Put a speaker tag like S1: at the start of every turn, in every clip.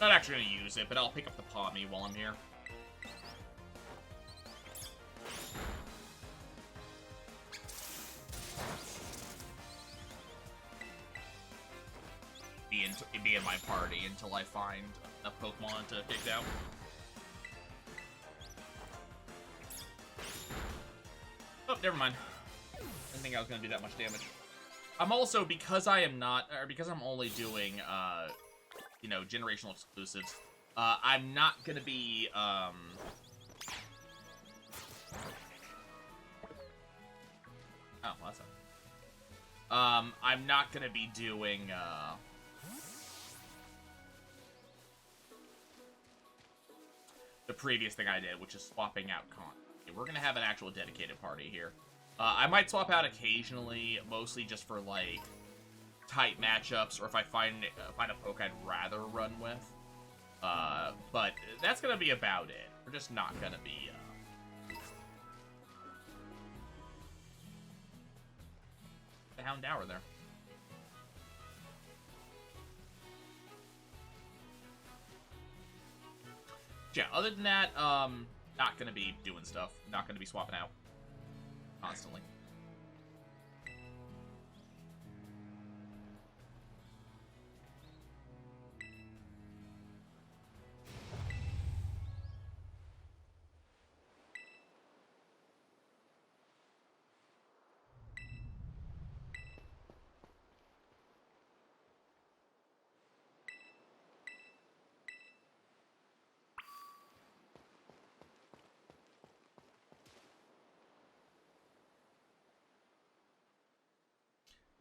S1: Not actually going to use it, but I'll pick up the Pommy while I'm here. Be in my party until I find a Pokemon to take down. Oh, never mind. I didn't think I was going to do that much damage. I'm also, because I am not, or because I'm only doing, you know, generational exclusives, I'm not going to be, oh, that's not. I'm not going to be doing, the previous thing I did, which is swapping out Con. We're going to have an actual dedicated party here. I might swap out occasionally, mostly just for, like, tight matchups, or if I find a poke I'd rather run with. But that's going to be about it. We're just not going to be, the Houndour there. Yeah, other than that, not going to be doing stuff. Not going to be swapping out constantly.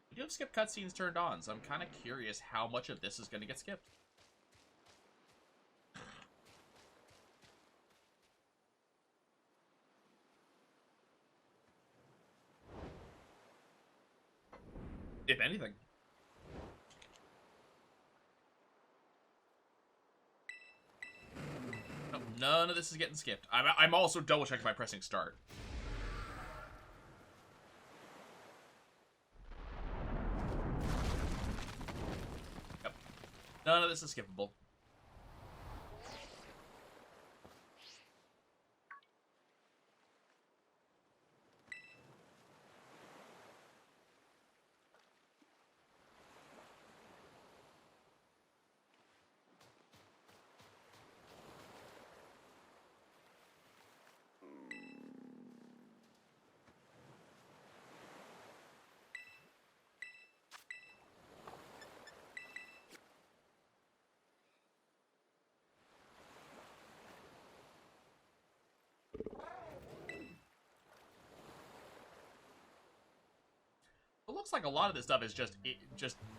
S1: We do have skip cutscenes turned on, so I'm kind of curious how much of this is going to get skipped. If anything. No, none of this is getting skipped. I'm also double checking by pressing start. Yep. None of this is skippable. It looks like a lot of this stuff is just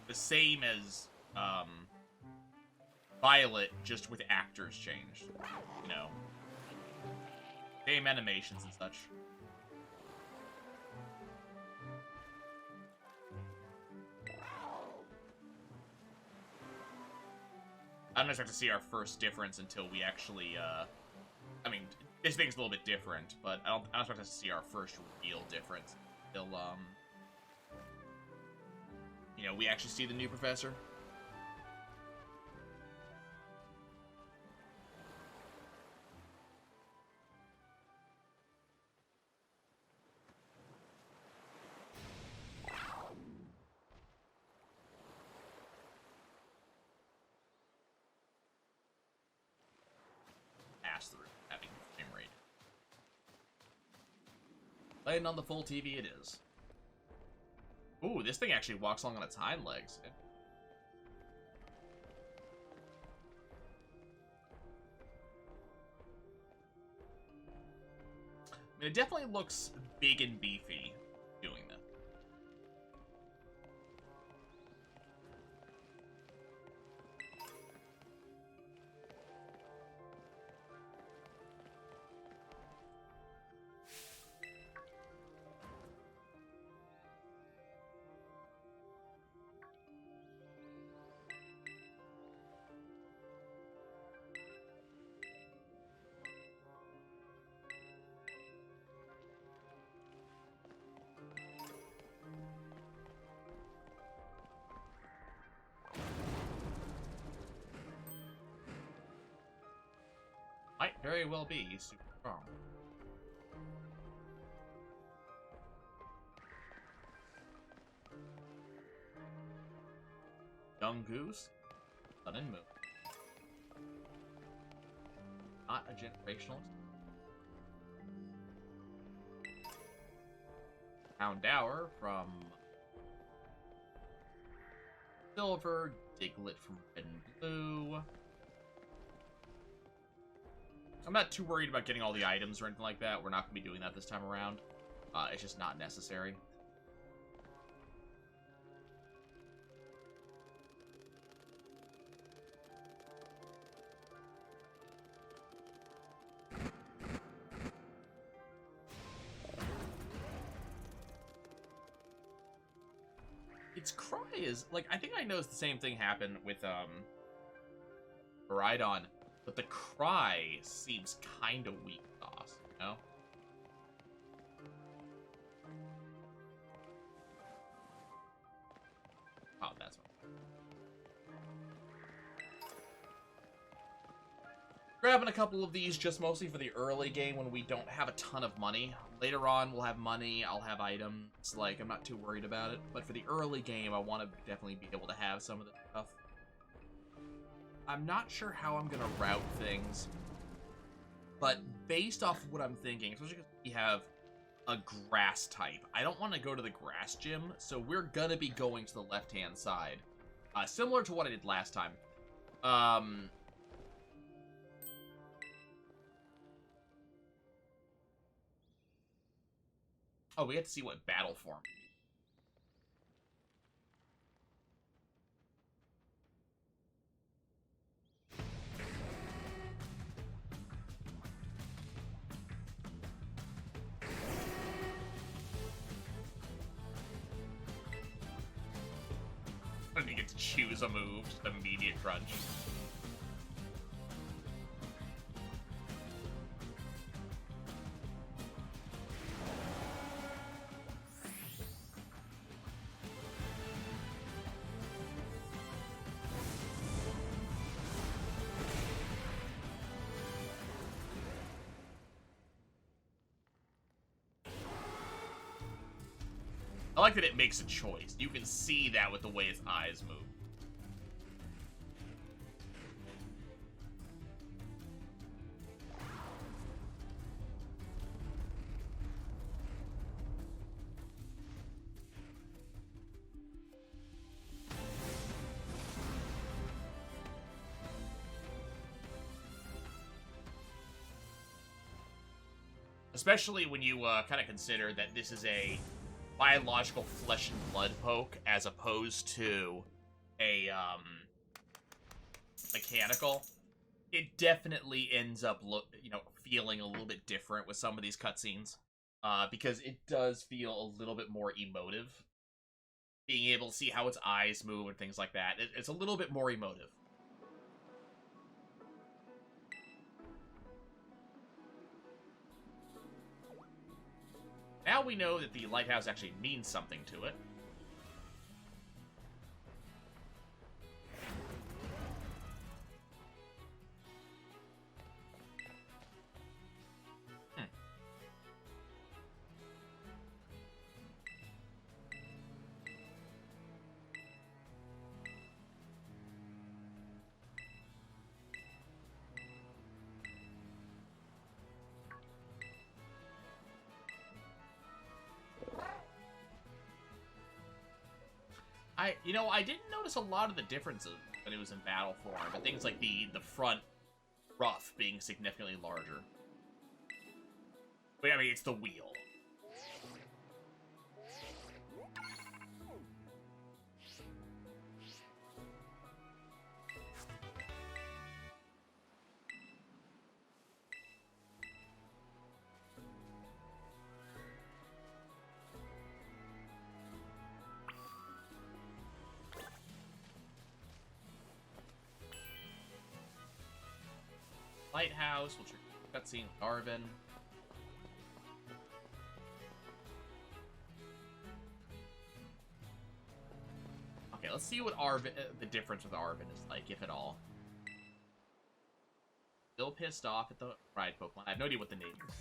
S1: the same as Violet, just with actors changed. You know, same animations and such. I don't expect to see our first difference until we actually, I mean, this thing's a little bit different, but I don't expect us to see our first real difference until, you know, we actually see the new professor. Pass through, having frame rate. Playing on the full TV it is. Ooh, this thing actually walks along on its hind legs. I mean, it definitely looks big and beefy doing that. very well be super strong. Young Goose, Sun and Moon. Not a generationalist. Houndour from Silver, Diglett from Red and Blue. I'm not too worried about getting all the items or anything like that. We're not going to be doing that this time around. It's just not necessary. Its cry is, like, I think I noticed the same thing happened with, Rhydon, but the cry seems kind of weak sauce, you know? Oh, that's what. Grabbing a couple of these just mostly for the early game when we don't have a ton of money. Later on, we'll have money, I'll have items, like, I'm not too worried about it. But for the early game, I want to definitely be able to have some of this stuff. I'm not sure how I'm going to route things, but based off of what I'm thinking, especially because we have a grass type, I don't want to go to the grass gym, so we're going to be going to the left-hand side. Similar to what I did last time. Oh, we have to see what battle form. I think it's choose a move, just immediate crunch. I like that it makes a choice. You can see that with the way his eyes move. Especially when you kind of consider that this is a biological flesh and blood poke as opposed to a mechanical. It definitely ends up feeling a little bit different with some of these cutscenes, because it does feel a little bit more emotive. Being able to see how its eyes move and things like that, it's a little bit more emotive. Now we know that the lighthouse actually means something to it. I didn't notice a lot of the differences when it was in battle form, but things like the front ruff being significantly larger. But I mean, it's the wheel. Lighthouse, we'll trigger cutscene with Arven. Okay, let's see what Arven, the difference with Arven is like, if at all. Still pissed off at the ride Pokemon. I have no idea what the name is.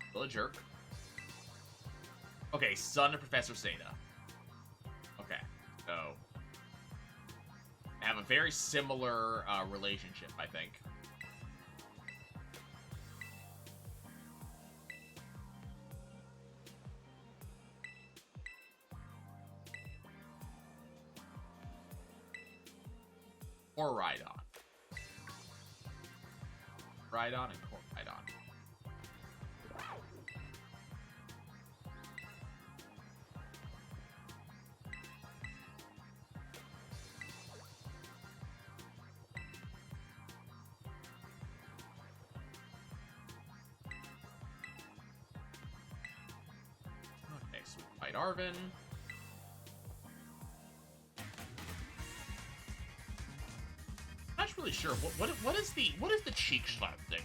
S1: Still a jerk. Okay, son of Professor Seda. Okay, so I have a very similar relationship, I think. Or Rhydon. Rhydon and Rhydon. Okay, so we fight Arven. I'm not really sure what is the cheek slap thing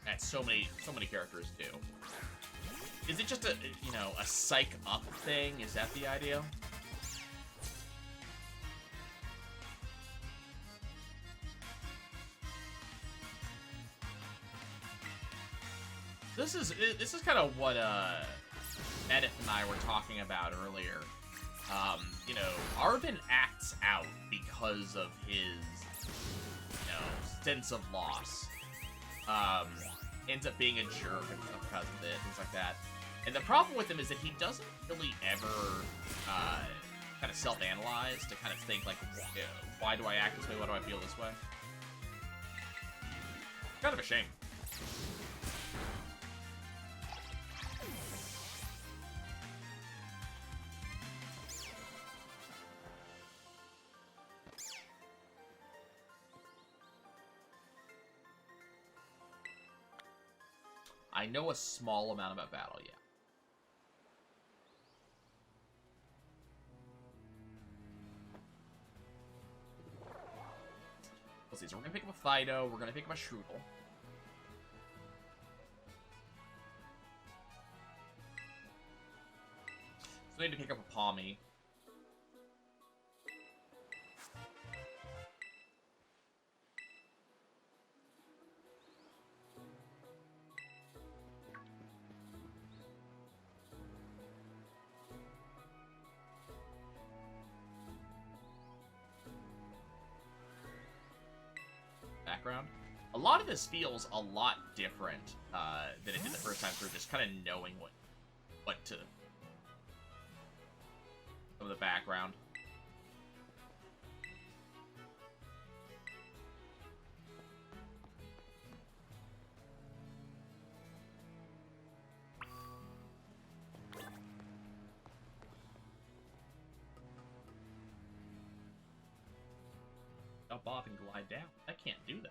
S1: that so many characters do. Is it just a a psych up thing? Is that the idea? This is kind of what Edith and I were talking about earlier. Arven acts out because of his sense of loss. Ends up being a jerk and stuff because of it, things like that. And the problem with him is that he doesn't really ever kind of self-analyze to kind of think like, why do I act this way? Why do I feel this way? Kind of a shame. I know a small amount about battle, yeah. Let's see, so we're gonna pick up a Fido, we're gonna pick up a Shroodle. So we need to pick up a Palmy. Background. A lot of this feels a lot different than it did the first time through, just kind of knowing what to of the background. Jump off and glide down. I can't do that.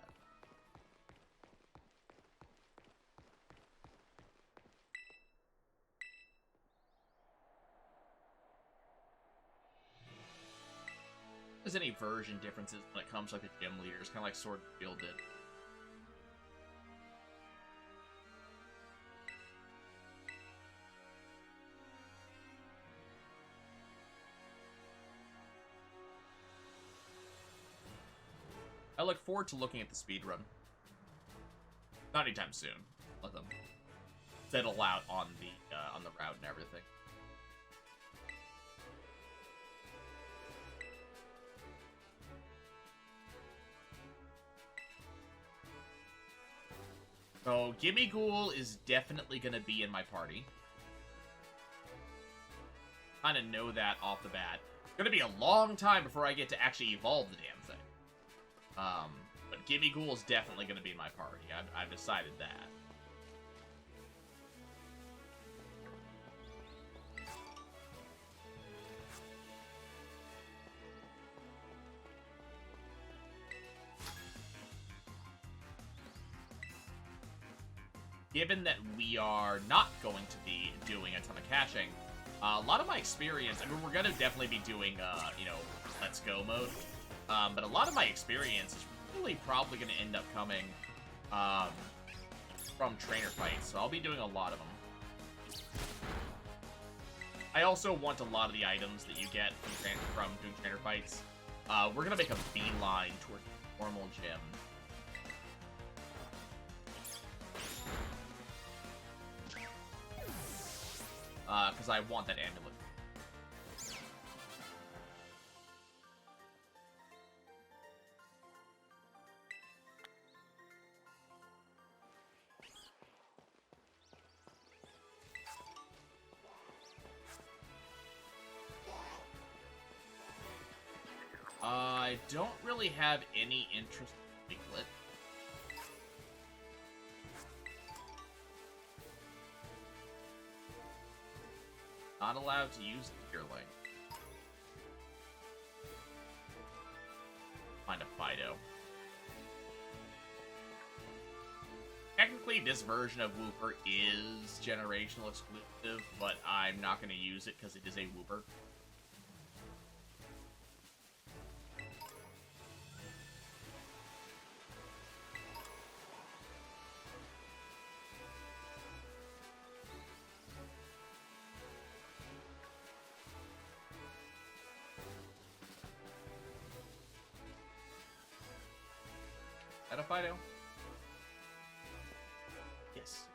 S1: There's any version differences when it comes to like the gym leaders, kind of like Sword and Shield did. I look forward to looking at the speedrun. Not anytime soon. Let them settle out on the route and everything. So, Gimme Ghoul is definitely going to be in my party. Kind of know that off the bat. It's going to be a long time before I get to actually evolve the damn thing. But Gimme Ghoul is definitely going to be in my party. I've decided that. Given that we are not going to be doing a ton of caching, a lot of my experience, I mean, we're going to definitely be doing, Let's Go mode. But a lot of my experience is really probably going to end up coming from trainer fights, so I'll be doing a lot of them. I also want a lot of the items that you get from doing trainer fights. We're gonna make a beeline towards the normal gym. Because I want that amulet. I don't really have any interest in Piglet. Not allowed to use the Gearling. Find a Fido. Technically, this version of Wooper is generational exclusive, but I'm not going to use it because it is a Wooper. At a Fido? Yes.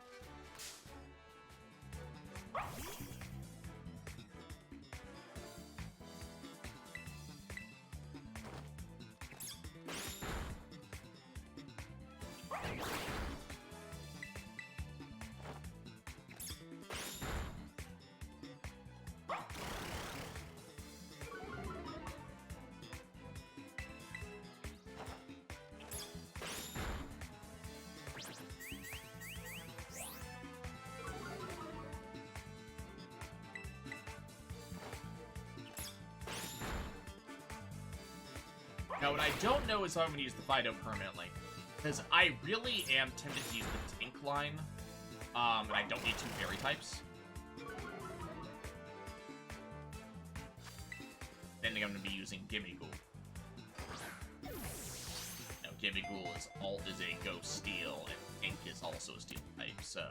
S1: Now, what I don't know is how I'm going to use the Fido permanently, because I really am tempted to use the Tink line, and I don't need two fairy types. Then I'm going to be using Gimmighoul. Now, Gimmighoul is a Ghost Steel, and Tink is also a Steel type, so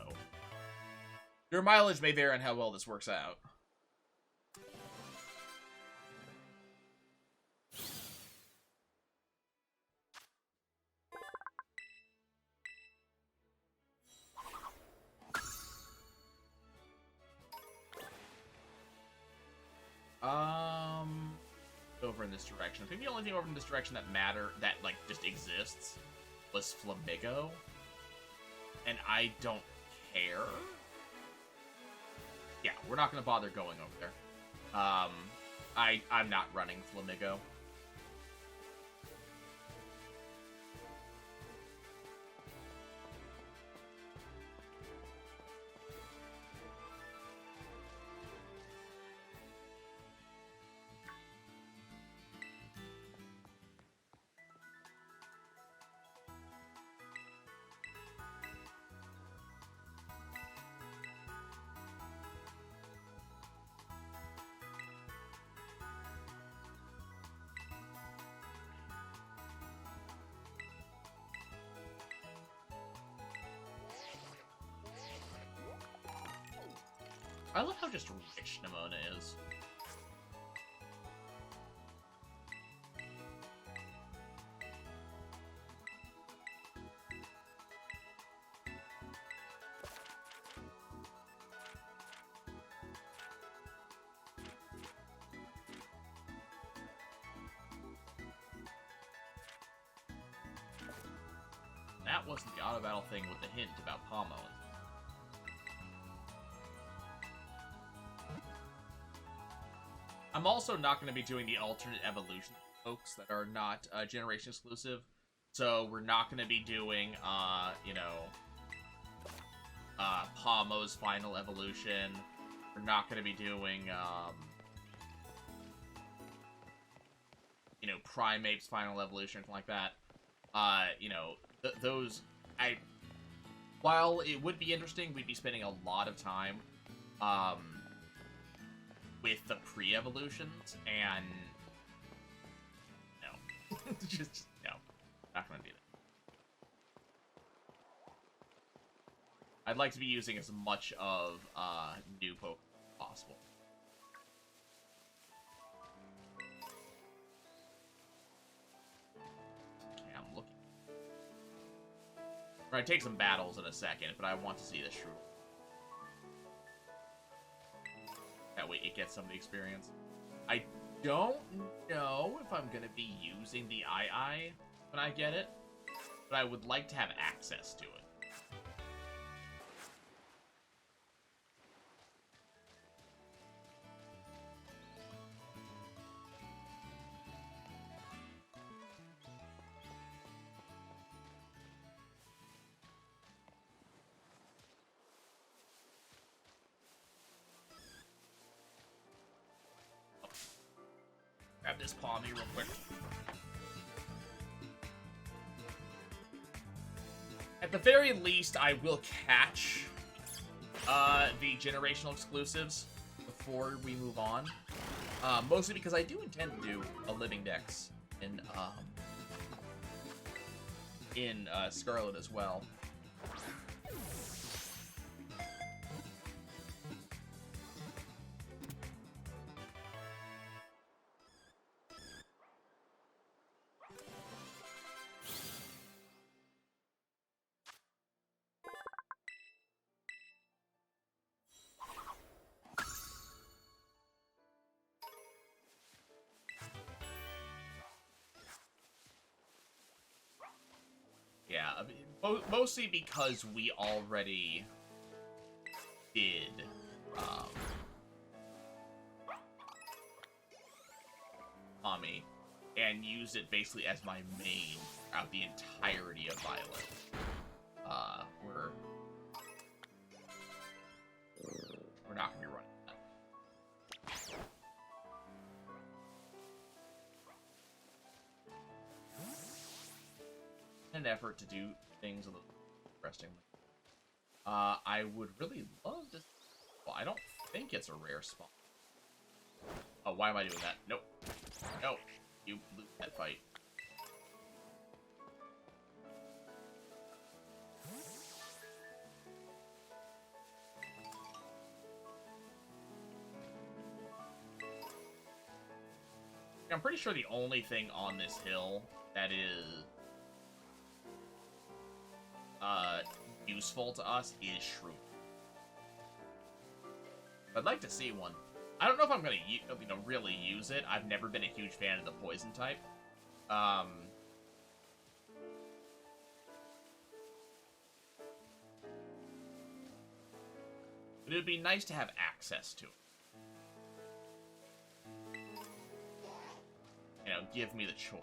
S1: your mileage may vary on how well this works out. Over in this direction. I think the only thing over in this direction that like just exists was Flamigo, and I don't care. Yeah, we're not gonna bother going over there. I'm not running Flamigo. I love how just rich Nimona is. That wasn't the auto battle thing with the hint about Pomo. I'm also not going to be doing the alternate evolution folks that are not generation exclusive. So we're not going to be doing, Pomo's final evolution. We're not going to be doing, Primape's final evolution, or anything like that. While it would be interesting, we'd be spending a lot of time, with the pre-evolutions, and no. just no. Not gonna do that. I'd like to be using as much of new Pokemon as possible. We're gonna take some battles in a second, but I want to see the shrew. That way it gets some of the experience. I don't know if I'm gonna be using the II when I get it, but I would like to have access to it. Grab this palmy real quick. At the very least, I will catch the generational exclusives before we move on. Mostly because I do intend to do a living dex in Scarlet as well. Yeah, I mean, mostly because we already did, Tommy, and used it basically as my main throughout the entirety of Violet. We're not gonna be running that. An effort to do things a little interestingly. I would really love to. Well, I don't think it's a rare spawn. Oh, why am I doing that? Nope. No, you lose that fight. I'm pretty sure the only thing on this hill that is useful to us is shrew. I'd like to see one. I don't know if I'm gonna really use it. I've never been a huge fan of the poison type. But it would be nice to have access to it. You know, give me the choice.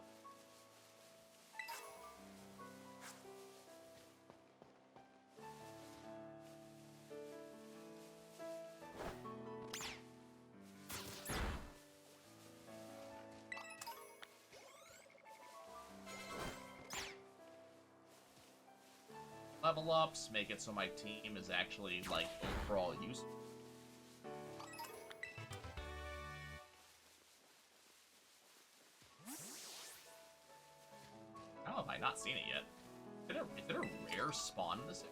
S1: Level ups, make it so my team is actually, like, overall useful. How have I not seen it yet? Is it a rare spawn in this?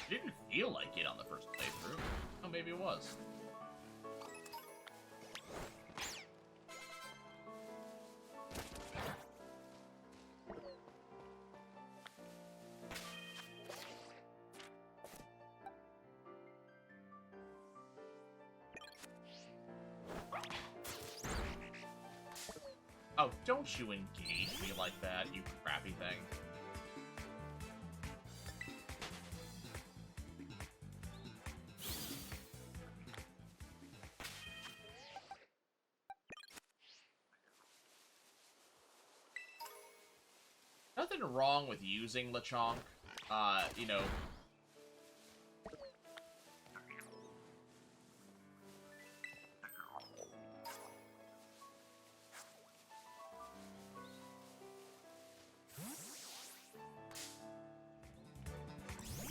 S1: It didn't feel like it on the first playthrough. Oh, maybe it was. Oh, don't you engage me like that, you crappy thing. Nothing wrong with using Lechonk, you know.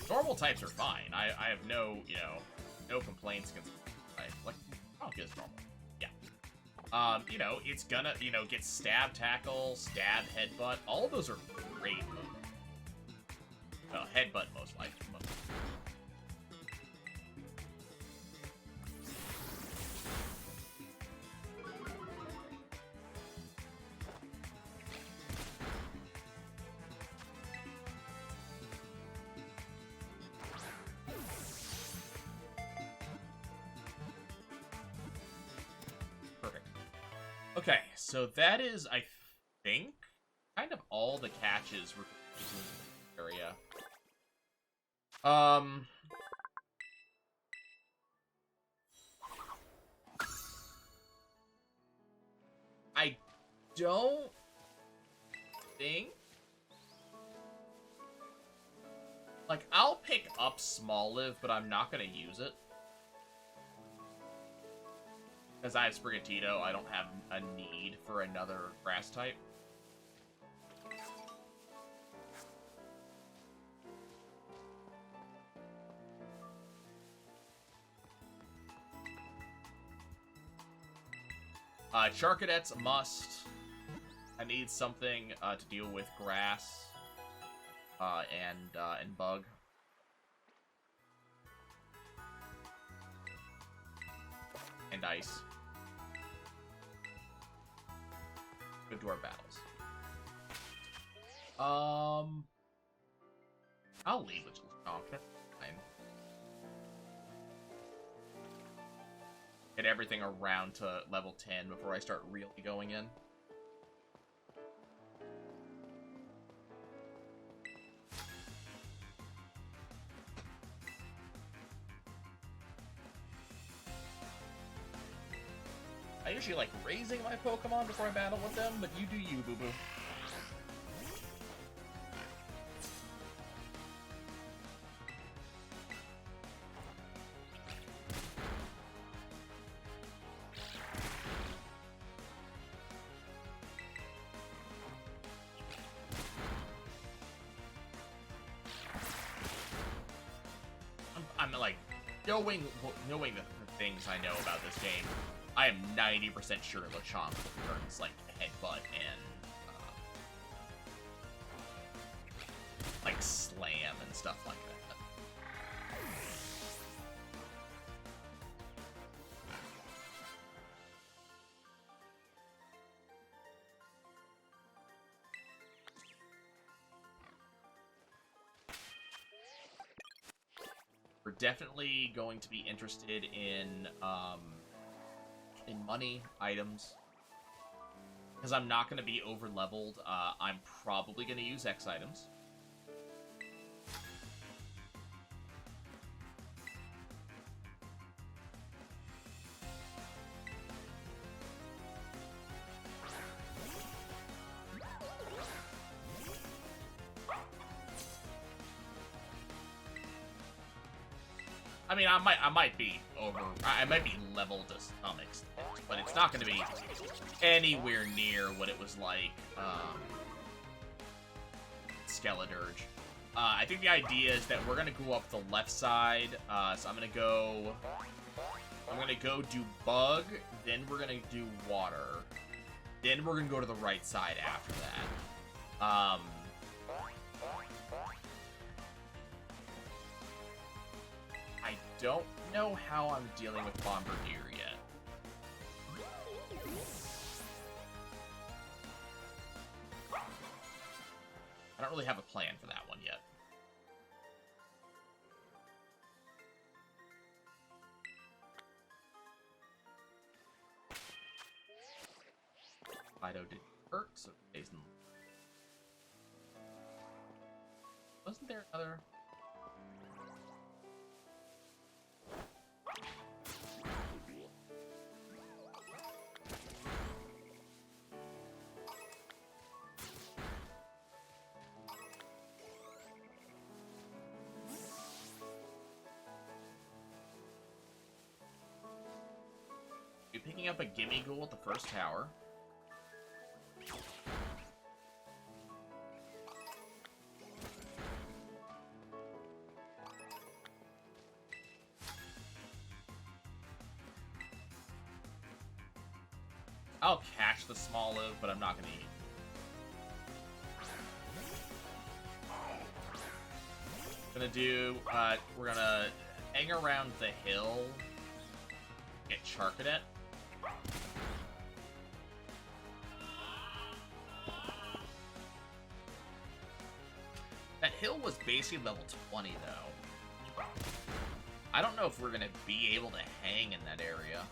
S1: Normal types are fine. I have no, no complaints against like Lechonk is normal. Yeah. You know, it's gonna, get stab tackle, stab headbutt. All of those are great moves. Well, headbutt most likely. Okay, so that is, I think, kind of all the catches we're using in the area. I don't think... Like, I'll pick up Small Live, but I'm not gonna use it. Because I have Sprigatito, I don't have a need for another grass type. Charcadet's a must. I need something to deal with grass and bug. And ice. Good to our battles. I'll leave with Lechonk. That's fine. Get everything around to level 10 before I start really going in. I usually like raising my Pokemon before I battle with them, but you do you, boo-boo. I'm like, knowing the things I know about this game, I am 90% sure Lechonk turns like Headbutt and like Slam and stuff like that. We're definitely going to be interested in money items, because I'm not going to be over leveled. I'm probably going to use X items. I mean, I might be over. I might be leveled to some extent, but it's not going to be anywhere near what it was like. Skeledirge. I think the idea is that we're going to go up the left side. So I'm going to go do Bug. Then we're going to do Water. Then we're going to go to the right side after that. I don't know how I'm dealing with Bombardier yet. I don't really have a plan for that one yet. Fido did hurt, so Jason. Wasn't there another? You're picking up a Gimme Ghoul at the first tower. I'll catch the Small Live, but I'm not gonna eat. We're gonna hang around the hill, get Charcadet. That hill was basically level 20, though. I don't know if we're gonna be able to hang in that area.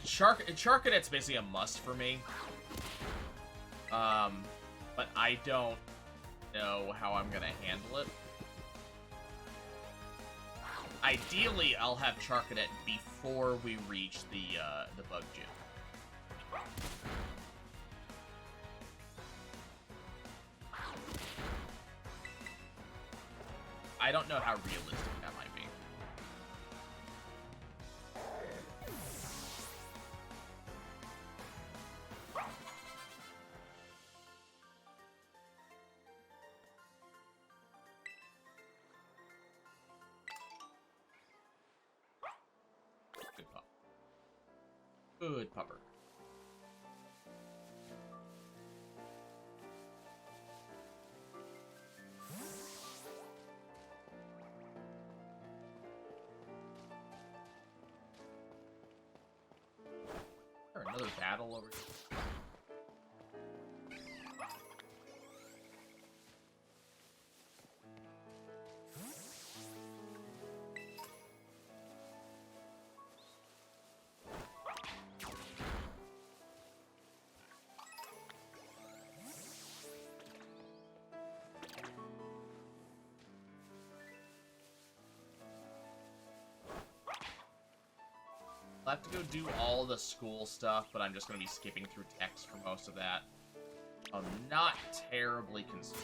S1: Charcadet's basically a must for me. But I don't know how I'm gonna handle it. Ideally, I'll have Charcadet before we reach the bug gym. I don't know how realistic that might be. Good pup. Good pupper. Another battle over here. I'll have to go do all the school stuff, but I'm just going to be skipping through text for most of that. I'm not terribly concerned.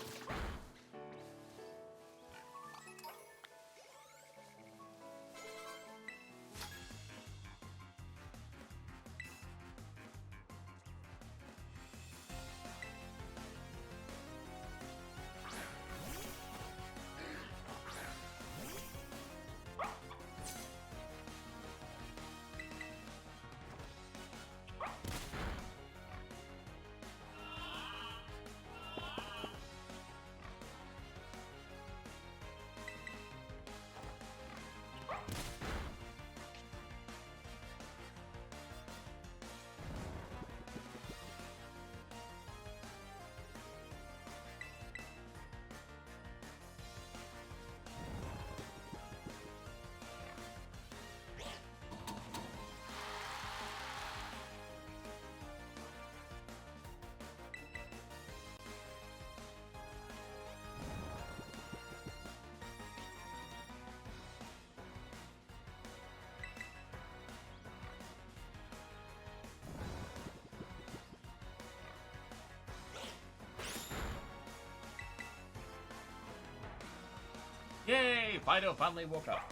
S1: Yay! Fido finally woke up.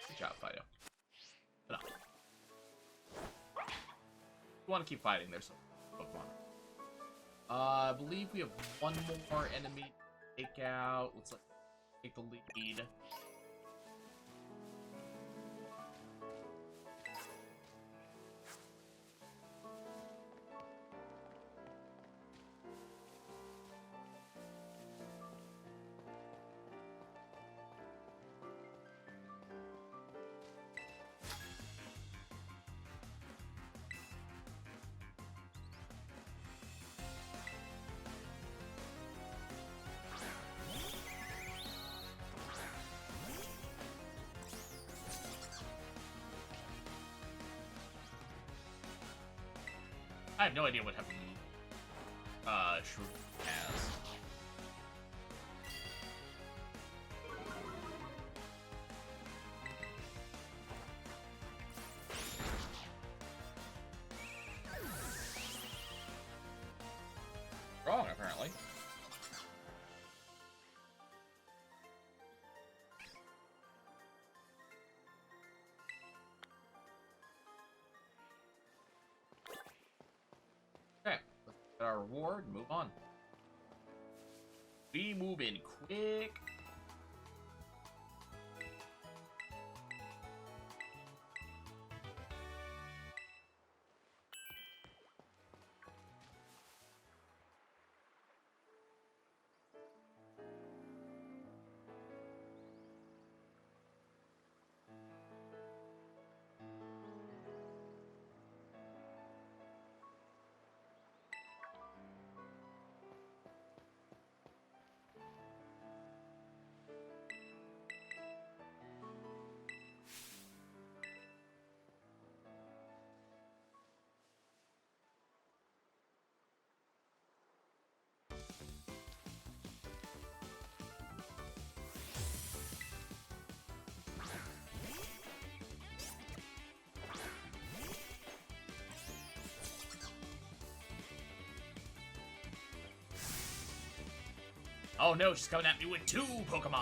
S1: Good job, Fido. No. We want to keep fighting. There's some Pokemon. I believe we have one more enemy to take out. Let's take the lead. I have no idea what happened. Shrew has. Wrong, apparently. Okay, let's get our reward, move on. We move in quick. Oh no, she's coming at me with 2 Pokemons!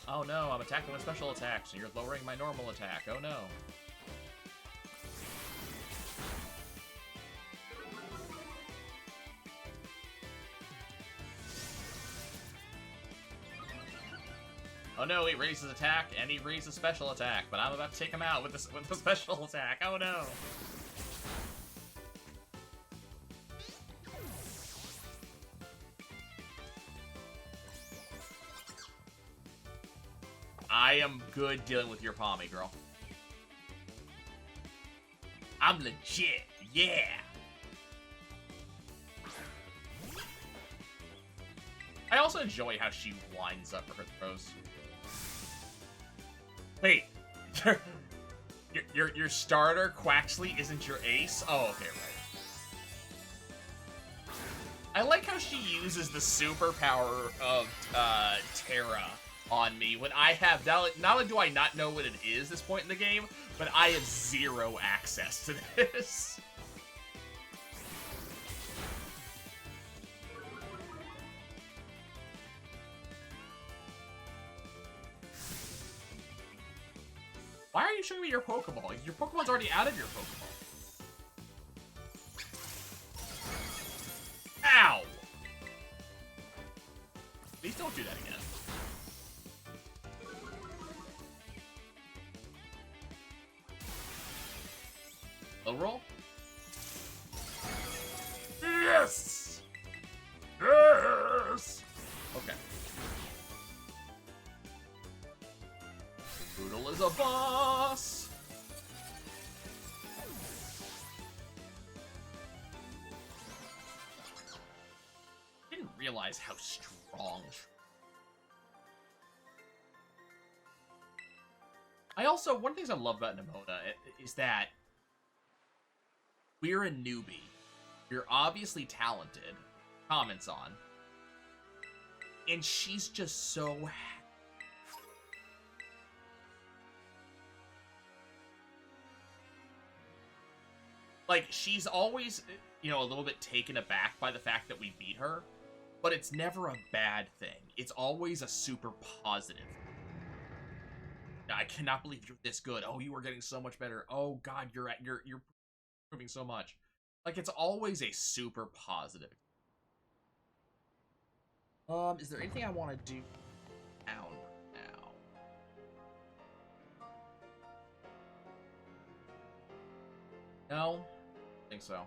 S1: Oh no, I'm attacking with special attacks, and you're lowering my normal attack. Oh no. Oh no, he raises attack, and he raises special attack, but I'm about to take him out with the special attack. Oh no. I am good dealing with your Palmy, girl. I'm legit, yeah! I also enjoy how she winds up for her throws. Wait, your starter, Quaxley, isn't your ace? Oh, okay, right. I like how she uses the superpower of Terra on me when I have, not only do I not know what it is at this point in the game, but I have 0 access to this. Why are you showing me your Pokeball? Your Pokemon's already out of your Pokeball. Ow! Please don't do that again. Low roll? Yes! Yes! Okay. Poodle is a boss! I didn't realize how strong. I also, one of the things I love about Nemona is that we're a newbie. You're obviously talented. Comments on. And she's just so happy. Like, she's always, you know, a little bit taken aback by the fact that we beat her, but it's never a bad thing. It's always a super positive. I cannot believe you're this good. Oh, you are getting so much better. Oh God, you're improving so much. Like, it's always a super positive. Is there anything I want to do now? No? I think so.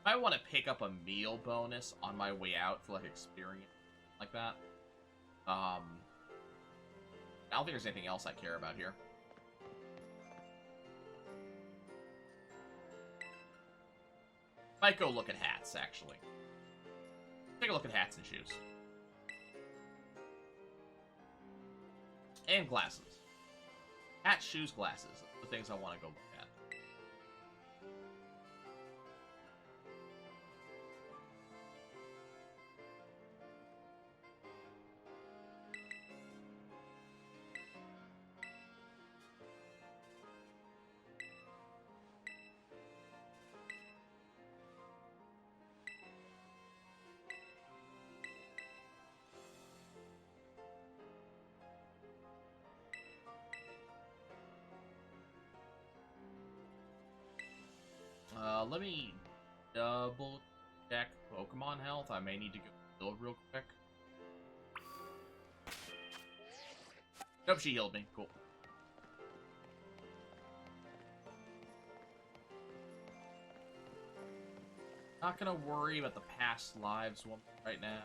S1: I want to pick up a meal bonus on my way out for, like, experience like that. I don't think there's anything else I care about here. Might go look at hats, actually. Take a look at hats and shoes. And glasses. Hats, shoes, glasses. The things I want to go look at. Let me double check Pokemon health. I may need to go heal real quick. Nope, she healed me. Cool. Not gonna worry about the past lives one right now.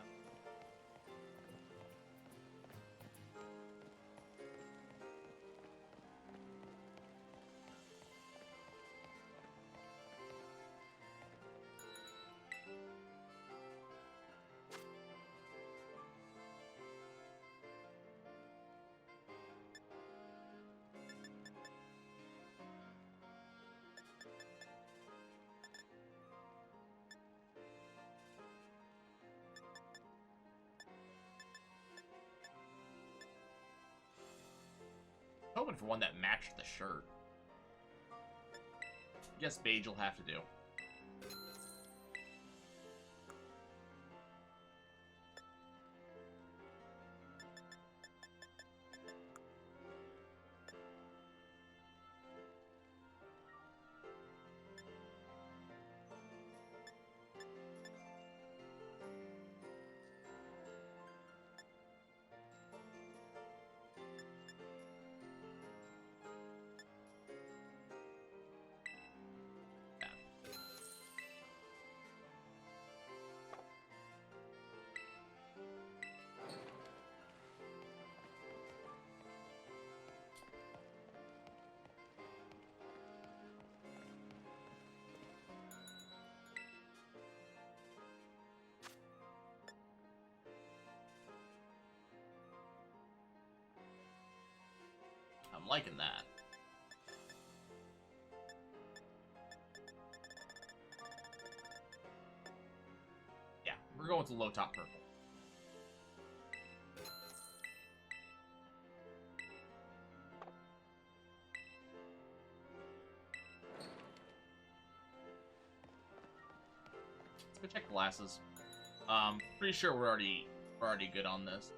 S1: hoping for one that matched the shirt. Guess beige will have to do. I'm liking that. Yeah, we're going with the low top purple. Let's go check glasses. Pretty sure we're already good on this.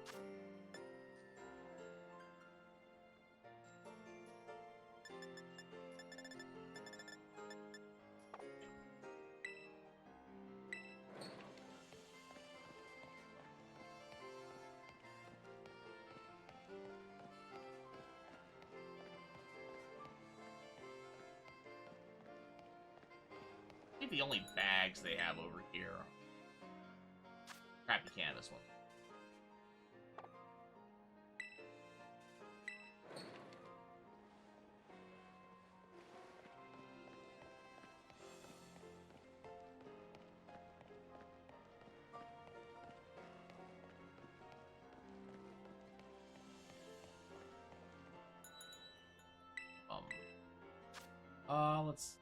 S1: I think the only bags they have over here are crappy canvas one. Let's...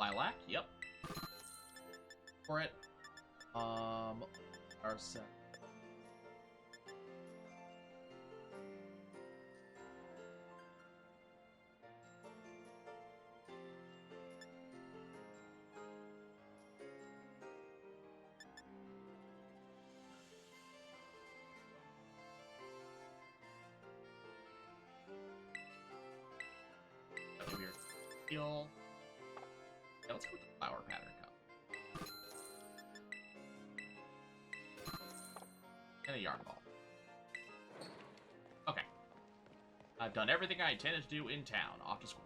S1: Lilac? Yep. For it. Arsa. Weird. Feel. Yeah, let's go with the flower pattern cup. And a yarn ball. Okay. I've done everything I intended to do in town. Off to school.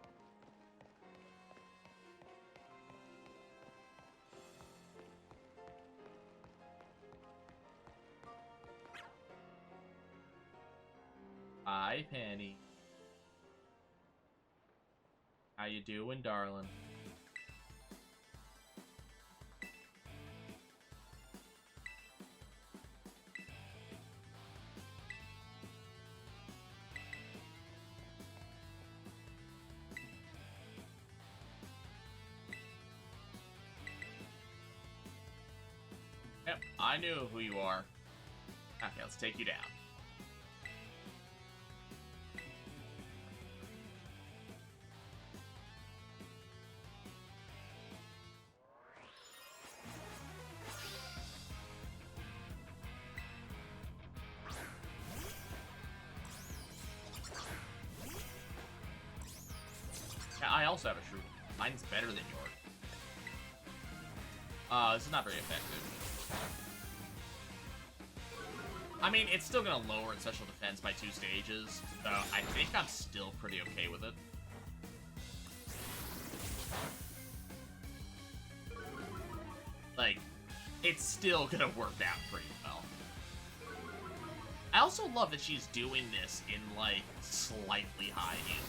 S1: Hi, Penny. How you doing, darling? Yep, I knew who you are. Okay, let's take you down. Yeah, I also have a shroom. Mine's better than yours. This is not very effective. I mean, it's still gonna lower its special defense by 2 stages, so I think I'm still pretty okay with it. Like, it's still gonna work out pretty well. I also love that she's doing this in, like, slightly high heels.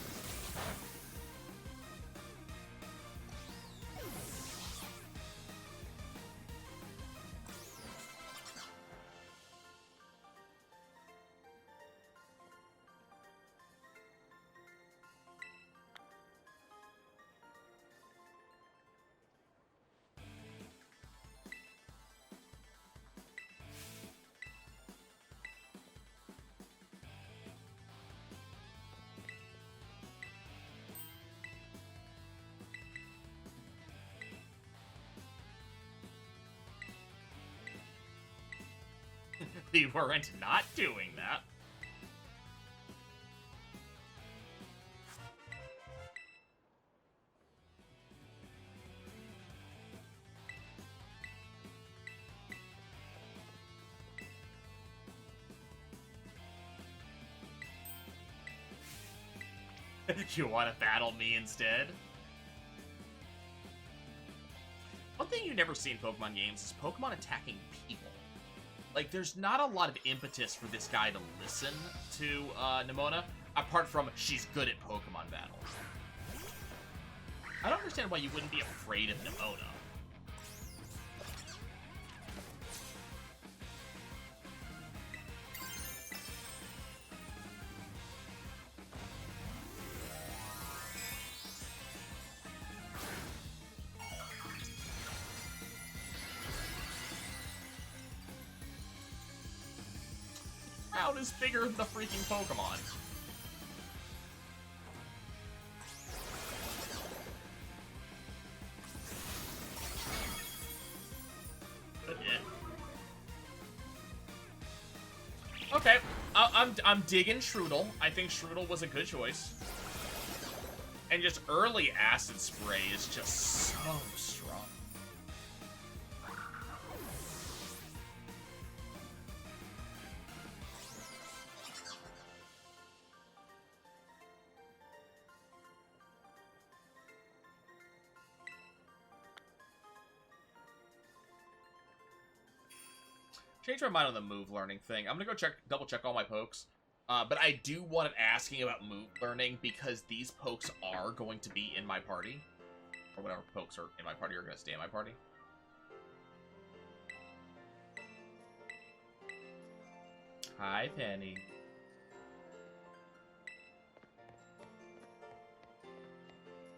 S1: We weren't not doing that. You want to battle me instead? One thing you never see in Pokemon games is Pokemon attacking people. Like, there's not a lot of impetus for this guy to listen to Nimona, apart from she's good at Pokemon battles. I don't understand why you wouldn't be afraid of Nimona. Town is bigger than the freaking Pokemon. Okay, I'm digging Shroodle. I think Shroodle was a good choice. And just early Acid Spray is just so strong. Change my mind on the move learning thing. I'm gonna go double check all my pokes. But I do want it asking about move learning because these pokes are going to be in my party. Or whatever pokes are in my party are gonna stay in my party. Hi, Penny.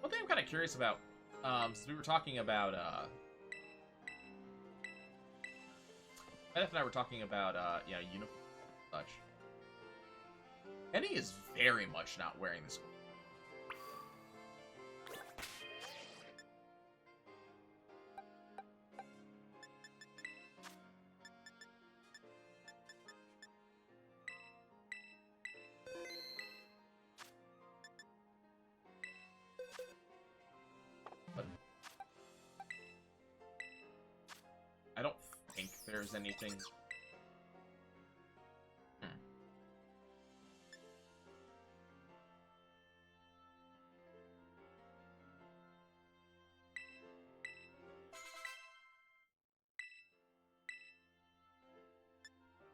S1: One thing I'm kind of curious about, since we were talking about, Beth and I were talking about, yeah, uniform and such. Penny is very much not wearing this. But I don't think there's anything.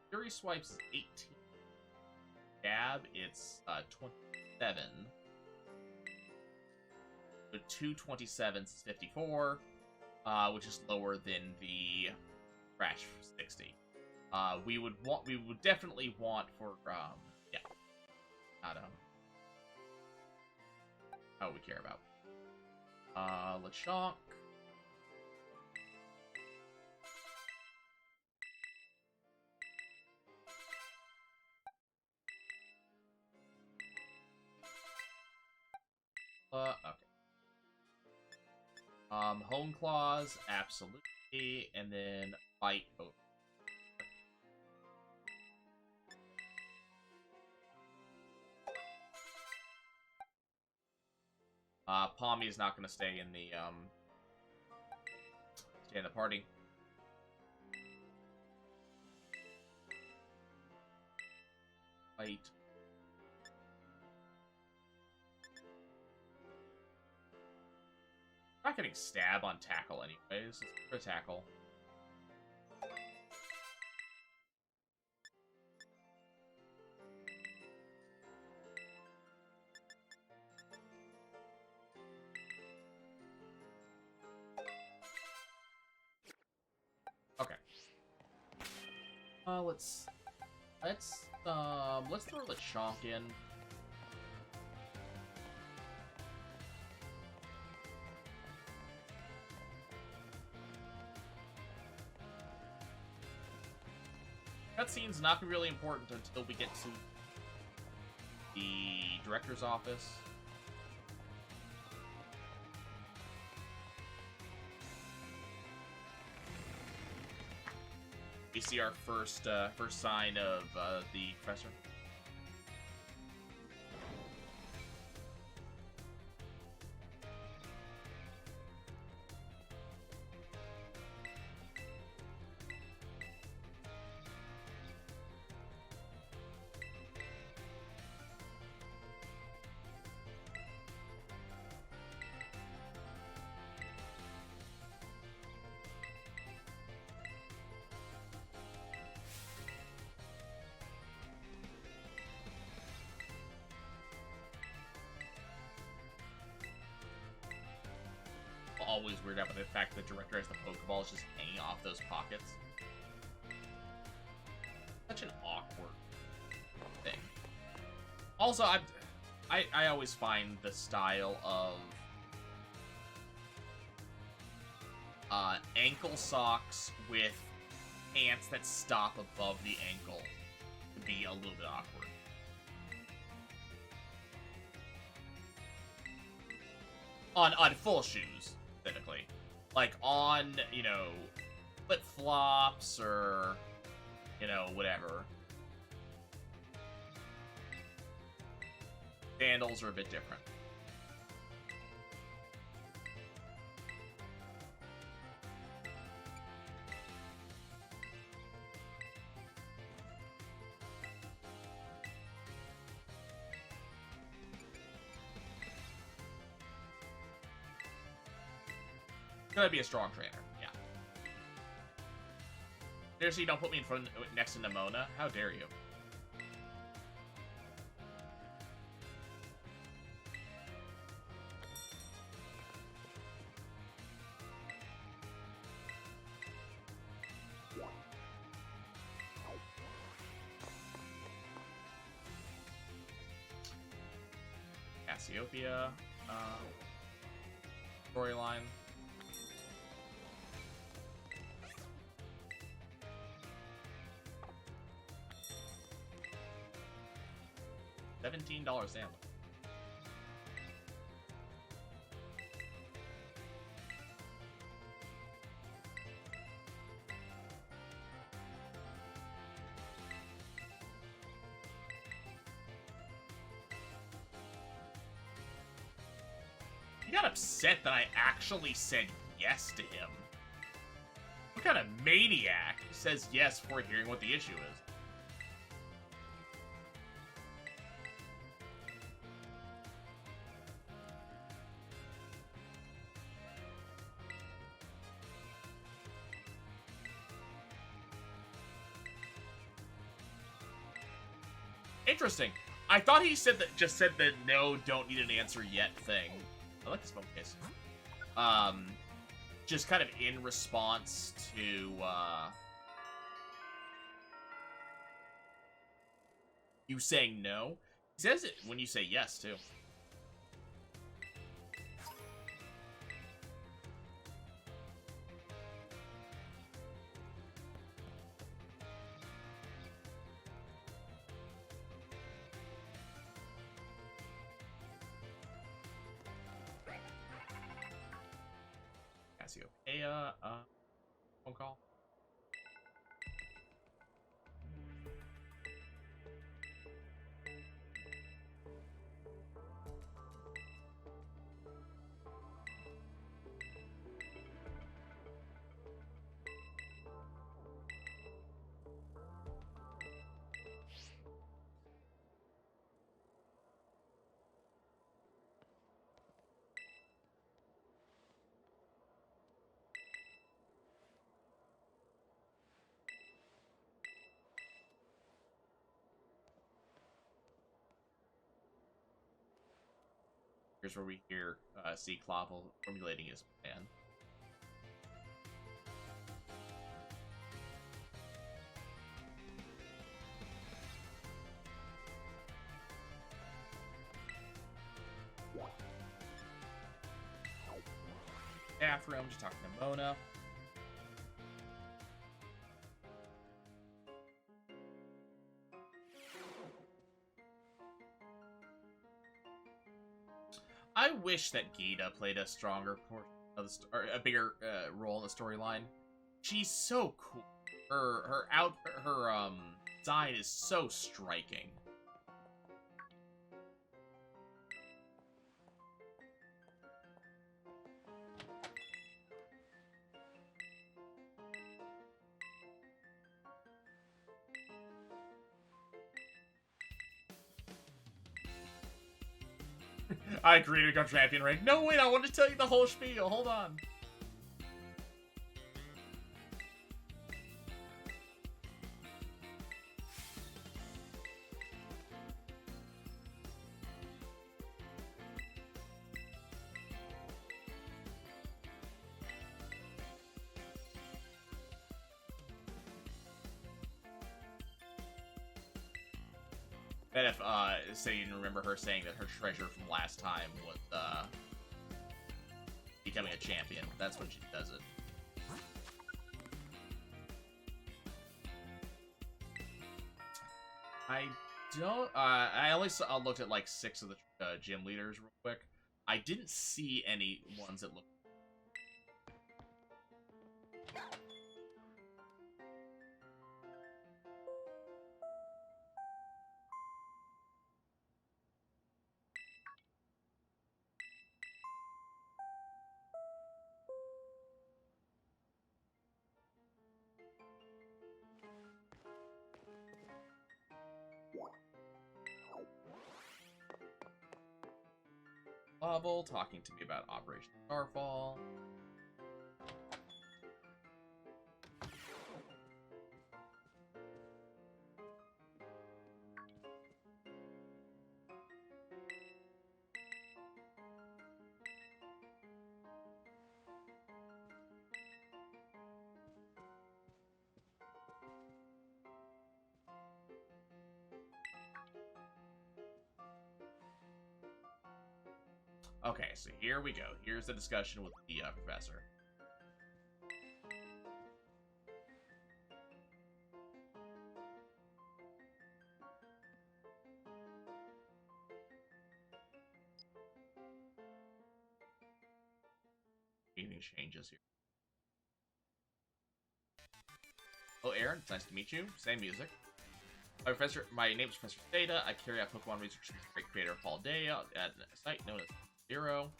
S1: Fury Swipes is 18. Dab, it's 27. The 227s is 54, which is lower than the Crash 60. We would definitely want for yeah. I don't know. How we care about. Lechonk. Okay. Hone Claws, absolutely, and then Bite over. Palmy is not going to stay in the party. Bite. I'm not getting stab on tackle anyways. Let's go for tackle. Okay. Let's throw Lechonk in. Cutscene's not really important until we get to the director's office. We see our first sign of the professor. Always weird out by the fact that the director has the Pokeballs just hanging off those pockets. Such an awkward thing. Also, I always find the style of ankle socks with pants that stop above the ankle to be a little bit awkward. On full shoes, specifically. Like on, you know, flip-flops or, you know, whatever. Sandals are a bit different. Gonna be a strong trainer, yeah. Seriously, don't put me in front next to Nimona? How dare you? Cassiopeia, storyline. $17 sandwich. He got upset that I actually said yes to him. What kind of maniac says yes before hearing what the issue is? Interesting. I thought he said that just said the no, don't need an answer yet thing. I like this phone case. Just kind of in response to you saying no. He says it when you say yes too. Cassiopeia, phone call. Here's where we hear see Clavel formulating his plan. Staff room, just talking to Mona. I wish that Gita played a stronger portion of the or a bigger role in the storyline. She's so cool. her design is so striking. I agree to become champion rank. No, wait, I want to tell you the whole spiel. Hold on. And if, say you remember her saying that her treasure from last time was, becoming a champion. That's when she does it. I don't, I only looked at, like, 6 of the, gym leaders real quick. I didn't see any ones that looked... Level, talking to me about Operation Starfall. Okay, so here we go. Here's the discussion with the professor. Anything changes here. Oh, Aaron, it's nice to meet you. Same music. My name is Professor Theta. I carry out Pokemon research with the great creator Paul Day at a site known as Zero.